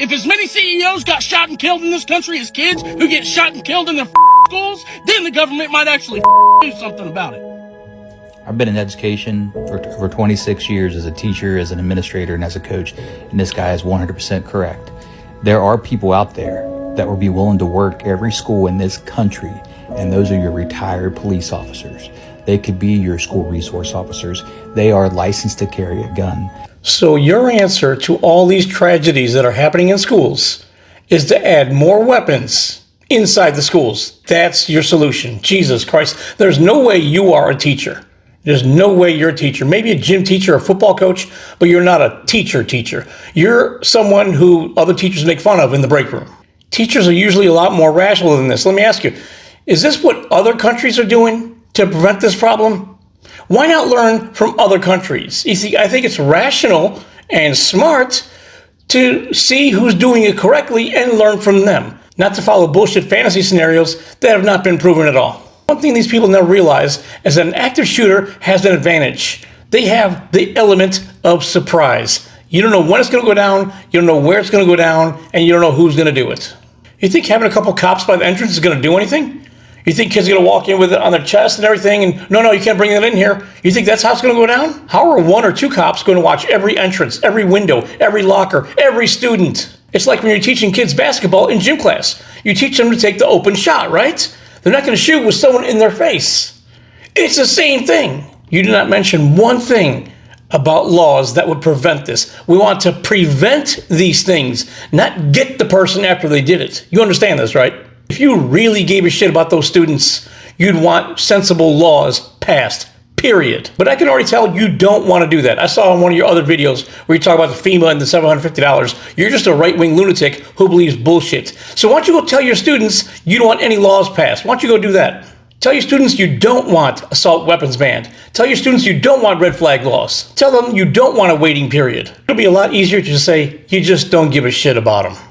If as many CEOs got shot and killed in this country as kids who get shot and killed in their schools, then the government might actually do something about it. I've been in education for over 26 years as a teacher, as an administrator, and as a coach, and this guy is 100% correct. There are people out there that will be willing to work every school in this country, and those are your retired police officers. They could be your school resource officers. They are licensed to carry a gun. So your answer to all these tragedies that are happening in schools is to add more weapons inside the schools. That's your solution. Jesus Christ. There's no way you are a teacher. There's no way you're a teacher. Maybe a gym teacher or a football coach, but you're not a teacher. You're someone who other teachers make fun of in the break room. Teachers are usually a lot more rational than this. Let me ask you, is this what other countries are doing to prevent this problem? Why not learn from other countries? You see, I think it's rational and smart to see who's doing it correctly and learn from them, not to follow bullshit fantasy scenarios that have not been proven at all. One thing these people never realize is that an active shooter has an advantage. They have the element of surprise. You don't know when it's going to go down, you don't know where it's going to go down, and you don't know who's going to do it. You think having a couple cops by the entrance is going to do anything? You think kids are going to walk in with it on their chest and everything, and no, you can't bring it in here? You think that's how it's going to go down? How are one or two cops going to watch every entrance, every window, every locker, every student? It's like when you're teaching kids basketball in gym class. You teach them to take the open shot, right? They're not going to shoot with someone in their face. It's the same thing. You do not mention one thing about laws that would prevent this. We want to prevent these things, not get the person after they did it. You understand this, right? If you really gave a shit about those students, you'd want sensible laws passed, period. But I can already tell you don't want to do that. I saw in one of your other videos where you talk about the FEMA and the $750. You're just a right-wing lunatic who believes bullshit. So why don't you go tell your students you don't want any laws passed? Why don't you go do that? Tell your students you don't want assault weapons banned. Tell your students you don't want red flag laws. Tell them you don't want a waiting period. It'll be a lot easier to just say you just don't give a shit about them.